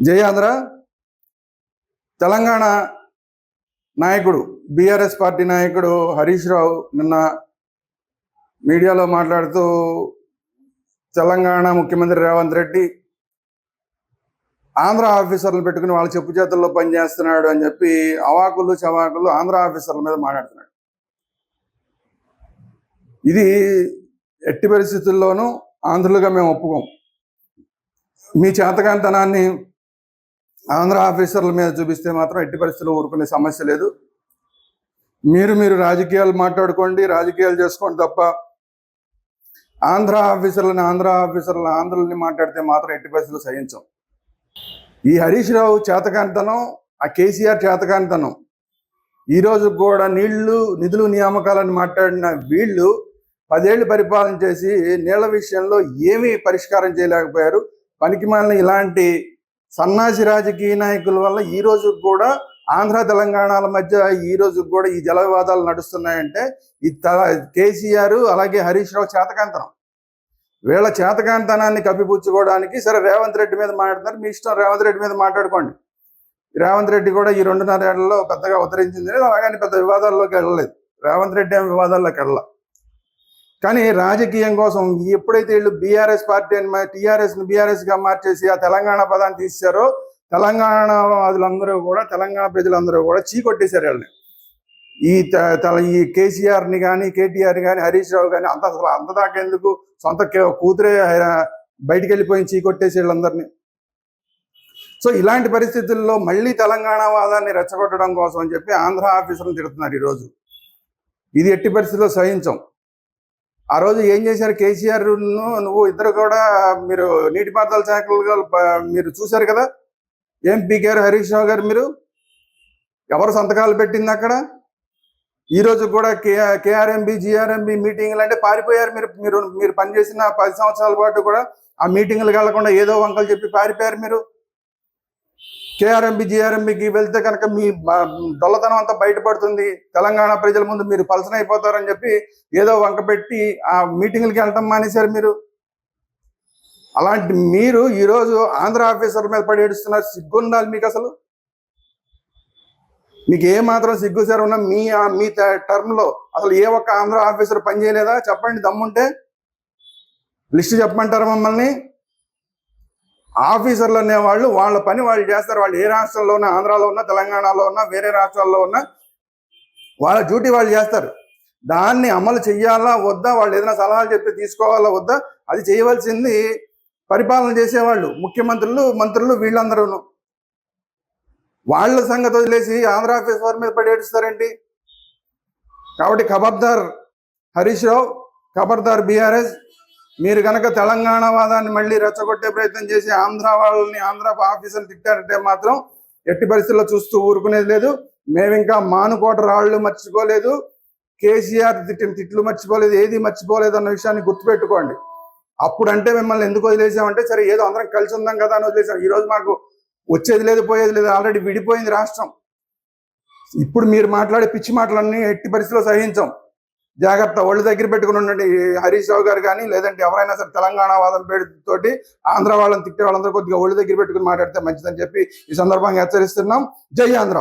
జై ఆంధ్ర. తెలంగాణ నాయకుడు BRS party నాయకుడు హరీష్ రావు నిన్న మీడియాలో మాట్లాడుతూ తెలంగాణ ముఖ్యమంత్రి రేవంత్ రెడ్డి ఆంధ్ర ఆఫీసర్లు పెట్టుకుని వాళ్ళ చెప్పు చేతుల్లో పనిచేస్తున్నాడు అని చెప్పి అవాకులు చవాకులు ఆంధ్ర ఆఫీసర్ల మీద మాట్లాడుతున్నాడు. ఇది ఎట్టి పరిస్థితుల్లోనూ ఆంధ్రులుగా మేము ఒప్పుకోం. మీ చేతకాంతనాన్ని ఆంధ్ర ఆఫీసర్ల మీద చూపిస్తే మాత్రం ఎట్టి పరిస్థితుల్లో ఊరుకునే సమస్య లేదు. మీరు రాజకీయాలు మాట్లాడుకోండి, రాజకీయాలు చేసుకోండి తప్ప ఆంధ్ర ఆంధ్రులని మాట్లాడితే మాత్రం ఎట్టి పరిస్థితుల్లో సహించం. ఈ హరీష్ రావు చేతకాంతనం, ఆ కేసీఆర్ చేతకాంతనం, ఈరోజు కూడా నిధులు నియామకాలని మాట్లాడిన వీళ్ళు 10 ఏళ్ళు పరిపాలన చేసి నీళ్ల విషయంలో ఏమీ పరిష్కారం చేయలేకపోయారు. పనికిమాలిన ఇలాంటి సన్నాసి రాజకీయ నాయకుల వల్ల ఈ రోజు కూడా ఆంధ్ర తెలంగాణల మధ్య ఈ రోజు కూడా ఈ జల వివాదాలు నడుస్తున్నాయంటే ఈ కేసీఆర్ అలాగే హరీష్ రావు చేతకాంతనం. వీళ్ళ చేతకాంతనాన్ని కప్పిపుచ్చుకోవడానికి సరే రేవంత్ రెడ్డి మీద మాట్లాడుతున్నారు, మీ ఇష్టం, రేవంత్ రెడ్డి మీద మాట్లాడుకోండి. రేవంత్ రెడ్డి కూడా ఈ 2.5 ఏళ్లలో పెద్దగా ఉత్తరించింది లేదు, అలాగని పెద్ద వివాదాల్లోకి వెళ్ళలేదు. రేవంత్ రెడ్డి ఏమి వివాదాల్లోకి వెళ్ళ. కానీ రాజకీయం కోసం ఎప్పుడైతే వీళ్ళు బీఆర్ఎస్ పార్టీ అని టీఆర్ఎస్ని బీఆర్ఎస్గా మార్చేసి ఆ తెలంగాణ పదాన్ని తీశారో తెలంగాణ ప్రజలందరూ కూడా చీకొట్టేశారు వీళ్ళని. ఈ కేసీఆర్ని కానీ కేటీఆర్ని కానీ హరీష్ రావు కానీ అంతదాకా ఎందుకు, సొంత కూతురే బయటికి వెళ్ళిపోయి చీకొట్టేసి వీళ్ళందరినీ. సో ఇలాంటి పరిస్థితుల్లో మళ్ళీ తెలంగాణ వాదాన్ని రెచ్చగొట్టడం కోసం అని చెప్పి ఆంధ్ర ఆఫీసర్లు తిడుతున్నారు ఈరోజు. ఇది ఎట్టి పరిస్థితుల్లో సహించం. ఆ రోజు ఏం చేశారు కేసీఆర్ నువ్వు ఇద్దరు కూడా, మీరు నీటిపారుదల శాఖలుగా మీరు చూశారు కదా, ఏం పీకేఆర్ హరీష్ రావు గారు, మీరు ఎవరు సంతకాలు పెట్టింది అక్కడ. ఈరోజు కూడా కేఆర్ఎంబి జిఆర్ఎంబి మీటింగ్లు అంటే పారిపోయారు. మీరు పనిచేసిన 10 సంవత్సరాల పాటు కూడా ఆ మీటింగ్లకు వెళ్లకుండా ఏదో వంకలు చెప్పి పారిపోయారు. మీరు కేఆర్ఎంబి జిఆర్ఎంబికి వెళ్తే కనుక మీ డొల్లతనం అంతా బయటపడుతుంది, తెలంగాణ ప్రజల ముందు మీరు పలసనైపోతారని చెప్పి ఏదో వంక పెట్టి ఆ మీటింగ్లకి వెళ్ళటం మానేశారు మీరు. అలాంటి మీరు ఈరోజు ఆంధ్ర ఆఫీసర్ మీద పడి ఏడుస్తున్నారు. సిగ్గుండాలి మీకు. అసలు మీకు ఏమాత్రం సిగ్గు సార్ ఉన్నా మీ టర్మ్లో అసలు ఏ ఒక్క ఆంధ్ర ఆఫీసర్ పనిచేయలేదా? చెప్పండి, దమ్ముంటే లిస్టు చెప్పమంటారా మమ్మల్ని? ఆఫీసర్లు అనేవాళ్ళు వాళ్ళ పని వాళ్ళు చేస్తారు. వాళ్ళు ఏ రాష్ట్రంలో ఉన్నా, ఆంధ్రాలో ఉన్నా, తెలంగాణలో ఉన్నా, వేరే రాష్ట్రాల్లో ఉన్నా వాళ్ళ డ్యూటీ వాళ్ళు చేస్తారు. దాన్ని అమలు చెయ్యాలా వద్దా, వాళ్ళు ఏదైనా సలహాలు చెప్పి తీసుకోవాలా వద్దా, అది చేయవలసింది పరిపాలన చేసేవాళ్ళు, ముఖ్యమంత్రులు, మంత్రులు, వీళ్ళందరూ. వాళ్ళ సంగతి వదిలేసి ఆంధ్ర ఆఫీసర్ మీద పడి ఏడుస్తారేంటి? కాబట్టి ఖబర్దార్ హరీష్ రావు, ఖబర్దార్ బీఆర్ఎస్. మీరు కనుక తెలంగాణ వాదాన్ని మళ్ళీ రెచ్చగొట్టే ప్రయత్నం చేసి ఆంధ్ర ఆఫీసర్లు తిట్టారంటే మాత్రం ఎట్టి పరిస్థితుల్లో చూస్తూ ఊరుకునేది లేదు. మేము ఇంకా మానుకోట రాళ్ళు మర్చిపోలేదు, కేసీఆర్ తిట్టిన తిట్లు మర్చిపోలేదు, ఏది మర్చిపోలేదు అన్న విషయాన్ని గుర్తుపెట్టుకోండి. అప్పుడంటే మిమ్మల్ని ఎందుకు వదిలేసామంటే సరే ఏదో అందరం కలిసి ఉందాం కదా అని వదిలేసాం. ఈరోజు మాకు వచ్చేది లేదు, పోయేది లేదు, ఆల్రెడీ విడిపోయింది రాష్ట్రం. ఇప్పుడు మీరు మాట్లాడే పిచ్చి మాటలన్నీ ఎట్టి పరిస్థితిలో సహించాం. జాగ్రత్త, ఒళ్ళు దగ్గర పెట్టుకుని ఉండండి. హరీష్ రావు గారు కానీ లేదంటే ఎవరైనా సరే తెలంగాణ వాదం పేరుతోటి ఆంధ్ర వాళ్ళని తిట్టే వాళ్ళందరూ కొద్దిగా ఒళ్ళు దగ్గర పెట్టుకుని మాట్లాడితే మంచిదని చెప్పి ఈ సందర్భంగా హెచ్చరిస్తున్నాం. జై ఆంధ్ర.